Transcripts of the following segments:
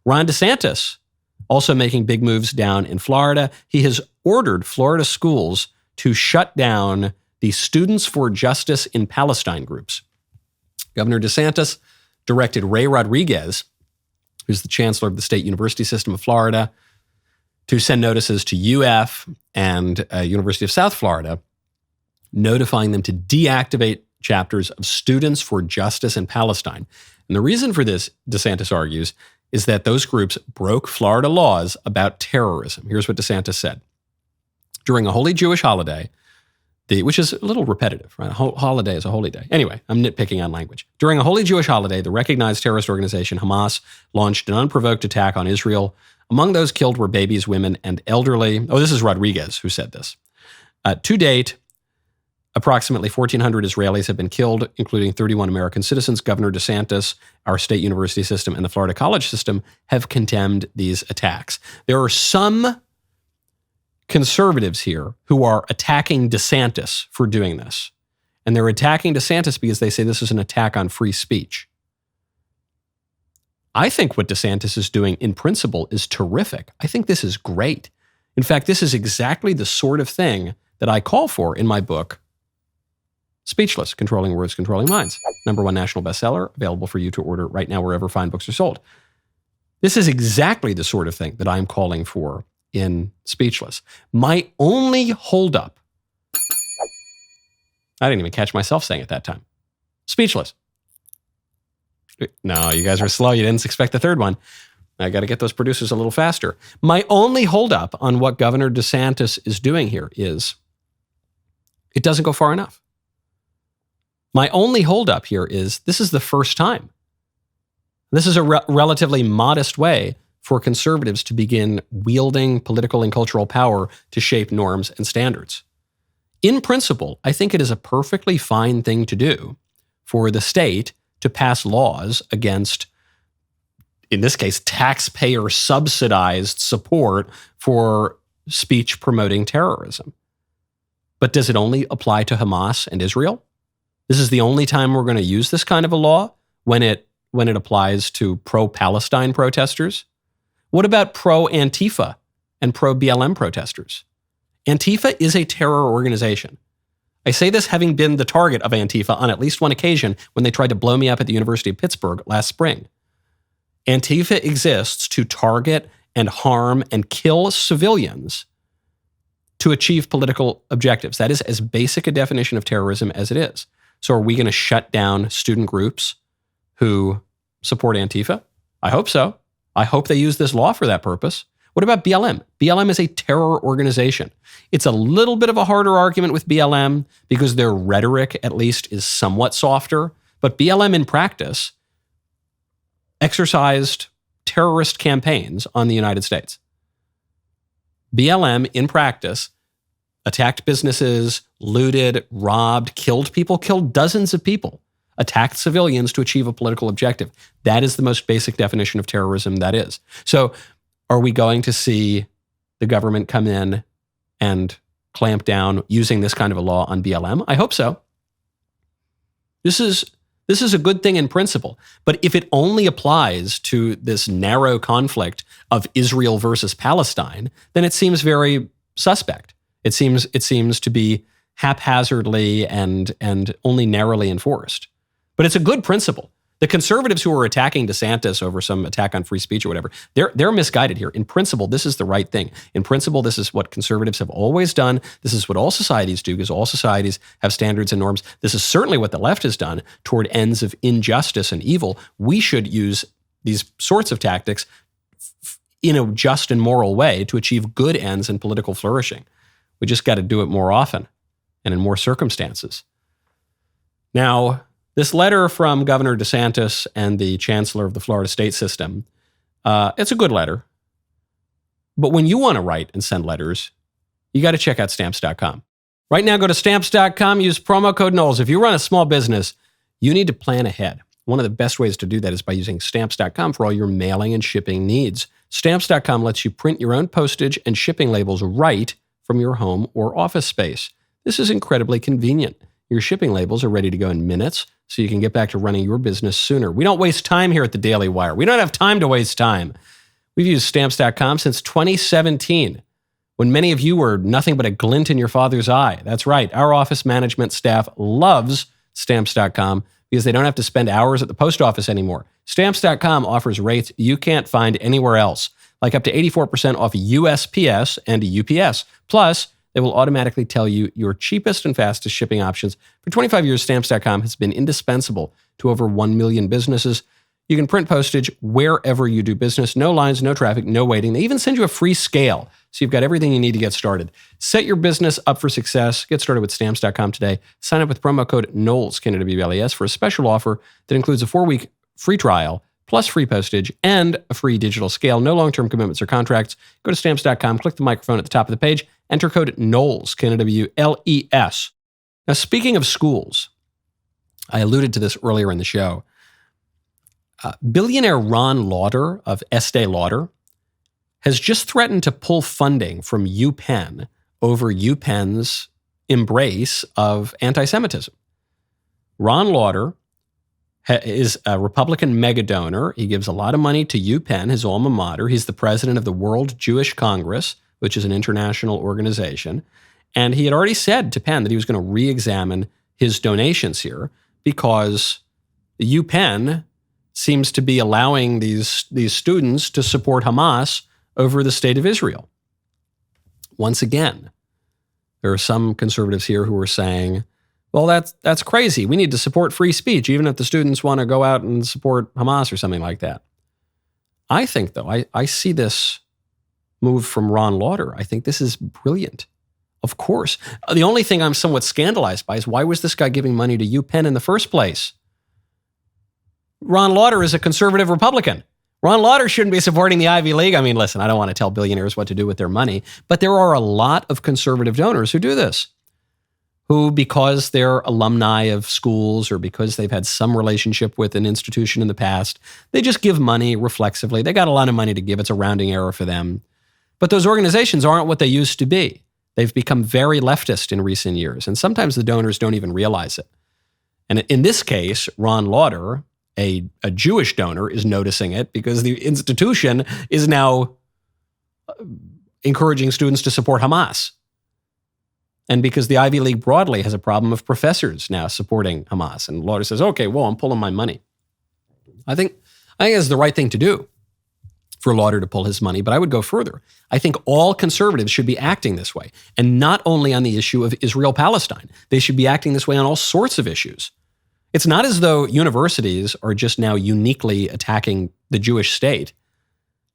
Ron DeSantis also making big moves down in Florida. He has ordered Florida schools to shut down the Students for Justice in Palestine groups. Governor DeSantis directed Ray Rodriguez, who's the chancellor of the state university system of Florida, to send notices to UF and University of South Florida, notifying them to deactivate chapters of Students for Justice in Palestine. And the reason for this, DeSantis argues, is that those groups broke Florida laws about terrorism. Here's what DeSantis said. During a holy Jewish holiday, which is a little repetitive, right? A holiday is a holy day. Anyway, I'm nitpicking on language. During a holy Jewish holiday, the recognized terrorist organization Hamas launched an unprovoked attack on Israel. Among those killed were babies, women, and elderly. Oh, this is Rodriguez who said this. To date, approximately 1,400 Israelis have been killed, including 31 American citizens. Governor DeSantis, our state university system, and the Florida college system have condemned these attacks. There are some conservatives here who are attacking DeSantis for doing this. And they're attacking DeSantis because they say this is an attack on free speech. I think what DeSantis is doing in principle is terrific. I think this is great. In fact, this is exactly the sort of thing that I call for in my book, Speechless, Controlling Words, Controlling Minds. #1 national bestseller, available for you to order right now wherever fine books are sold. This is exactly the sort of thing that I'm calling for in Speechless. My only holdup, I didn't even catch myself saying it that time. Speechless. No, you guys were slow. You didn't expect the third one. I got to get those producers a little faster. My only holdup on what Governor DeSantis is doing here is it doesn't go far enough. My only holdup here is this is the first time. This is a relatively modest way for conservatives to begin wielding political and cultural power to shape norms and standards. In principle, I think it is a perfectly fine thing to do for the state to pass laws against, in this case, taxpayer-subsidized support for speech promoting terrorism. But does it only apply to Hamas and Israel? This is the only time we're going to use this kind of a law, when it applies to pro-Palestine protesters? What about pro-Antifa and pro-BLM protesters? Antifa is a terror organization. I say this having been the target of Antifa on at least one occasion when they tried to blow me up at the University of Pittsburgh last spring. Antifa exists to target and harm and kill civilians to achieve political objectives. That is as basic a definition of terrorism as it is. So are we going to shut down student groups who support Antifa? I hope so. I hope they use this law for that purpose. What about BLM? BLM is a terror organization. It's a little bit of a harder argument with BLM because their rhetoric, at least, is somewhat softer. But BLM in practice exercised terrorist campaigns on the United States. BLM in practice attacked businesses, looted, robbed, killed people, killed dozens of people, attacked civilians to achieve a political objective. That is the most basic definition of terrorism that is. So are we going to see the government come in and clamp down using this kind of a law on BLM? I hope so. This is a good thing in principle. But if it only applies to this narrow conflict of Israel versus Palestine, then it seems very suspect. It seems to be haphazardly and only narrowly enforced. But it's a good principle. The conservatives who are attacking DeSantis over some attack on free speech or whatever, they're misguided here. In principle, this is the right thing. In principle, this is what conservatives have always done. This is what all societies do, because all societies have standards and norms. This is certainly what the left has done toward ends of injustice and evil. We should use these sorts of tactics in a just and moral way to achieve good ends and political flourishing. We just got to do it more often and in more circumstances. Now, this letter from Governor DeSantis and the chancellor of the Florida state system, it's a good letter. But when you want to write and send letters, you got to check out Stamps.com. Right now, go to Stamps.com, use promo code Knowles. If you run a small business, you need to plan ahead. One of the best ways to do that is by using Stamps.com for all your mailing and shipping needs. Stamps.com lets you print your own postage and shipping labels right from your home or office space. This is incredibly convenient. Your shipping labels are ready to go in minutes, so you can get back to running your business sooner. We don't waste time here at the Daily Wire. We don't have time to waste time. We've used Stamps.com since 2017, when many of you were nothing but a glint in your father's eye. That's right. Our office management staff loves Stamps.com because they don't have to spend hours at the post office anymore. Stamps.com offers rates you can't find anywhere else, like up to 84% off USPS and UPS. Plus, they will automatically tell you your cheapest and fastest shipping options. For 25 years, Stamps.com has been indispensable to over 1 million businesses. You can print postage wherever you do business. No lines, no traffic, no waiting. They even send you a free scale, so you've got everything you need to get started. Set your business up for success. Get started with Stamps.com today. Sign up with promo code Knowles, KNWLES, for a special offer that includes a 4-week free trial, plus free postage, and a free digital scale. No long-term commitments or contracts. Go to Stamps.com, click the microphone at the top of the page, enter code Knowles, KNWLES. Now, speaking of schools, I alluded to this earlier in the show. Billionaire Ron Lauder of Estee Lauder has just threatened to pull funding from UPenn over UPenn's embrace of anti-Semitism. Ron Lauder is a Republican mega donor. He gives a lot of money to UPenn, his alma mater. He's the president of the World Jewish Congress, which is an international organization. And he had already said to Penn that he was going to re-examine his donations here because UPenn seems to be allowing these students to support Hamas over the state of Israel. Once again, there are some conservatives here who are saying, well, that's crazy. We need to support free speech, even if the students want to go out and support Hamas or something like that. I think, though, I see this move from Ron Lauder. I think this is brilliant. Of course. The only thing I'm somewhat scandalized by is why was this guy giving money to UPenn in the first place? Ron Lauder is a conservative Republican. Ron Lauder shouldn't be supporting the Ivy League. I mean, listen, I don't want to tell billionaires what to do with their money, but there are a lot of conservative donors who do this, who, because they're alumni of schools or because they've had some relationship with an institution in the past, they just give money reflexively. They got a lot of money to give. It's a rounding error for them. But those organizations aren't what they used to be. They've become very leftist in recent years, and sometimes the donors don't even realize it. And in this case, Ron Lauder, a Jewish donor, is noticing it because the institution is now encouraging students to support Hamas. And because the Ivy League broadly has a problem of professors now supporting Hamas. And Lauder says, okay, well, I'm pulling my money. I think it's the right thing to do for Lauder to pull his money, but I would go further. I think all conservatives should be acting this way, and not only on the issue of Israel-Palestine. They should be acting this way on all sorts of issues. It's not as though universities are just now uniquely attacking the Jewish state.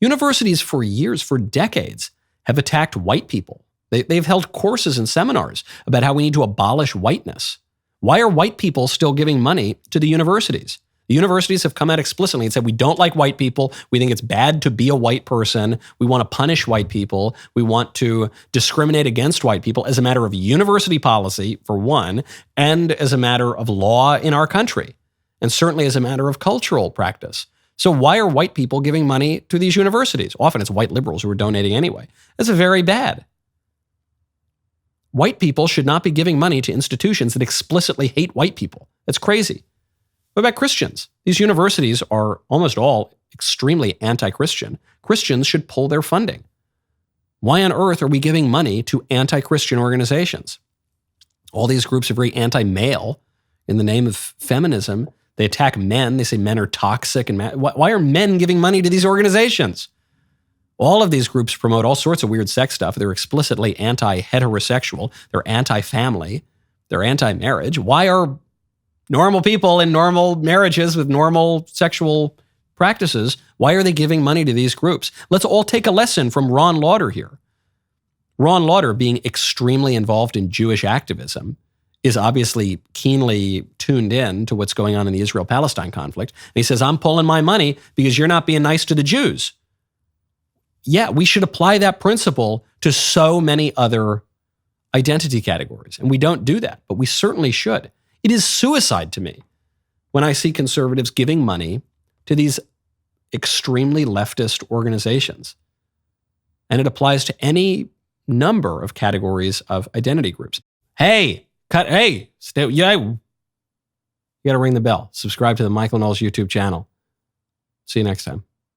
Universities for years, for decades, have attacked white people. They've held courses and seminars about how we need to abolish whiteness. Why are white people still giving money to the universities? The universities have come out explicitly and said, we don't like white people. We think it's bad to be a white person. We want to punish white people. We want to discriminate against white people as a matter of university policy, for one, and as a matter of law in our country, and certainly as a matter of cultural practice. So why are white people giving money to these universities? Often it's white liberals who are donating anyway. That's very bad. White people should not be giving money to institutions that explicitly hate white people. That's crazy. What about Christians? These universities are almost all extremely anti-Christian. Christians should pull their funding. Why on earth are we giving money to anti-Christian organizations? All these groups are very anti-male in the name of feminism. They attack men. They say men are toxic. And why are men giving money to these organizations? All of these groups promote all sorts of weird sex stuff. They're explicitly anti-heterosexual. They're anti-family. They're anti-marriage. Why are normal people in normal marriages with normal sexual practices, why are they giving money to these groups? Let's all take a lesson from Ron Lauder here. Ron Lauder, being extremely involved in Jewish activism, is obviously keenly tuned in to what's going on in the Israel-Palestine conflict. And he says, I'm pulling my money because you're not being nice to the Jews. Yeah, we should apply that principle to so many other identity categories. And we don't do that, but we certainly should. It is suicide to me when I see conservatives giving money to these extremely leftist organizations. And it applies to any number of categories of identity groups. You got to ring the bell. Subscribe to the Michael Knowles YouTube channel. See you next time.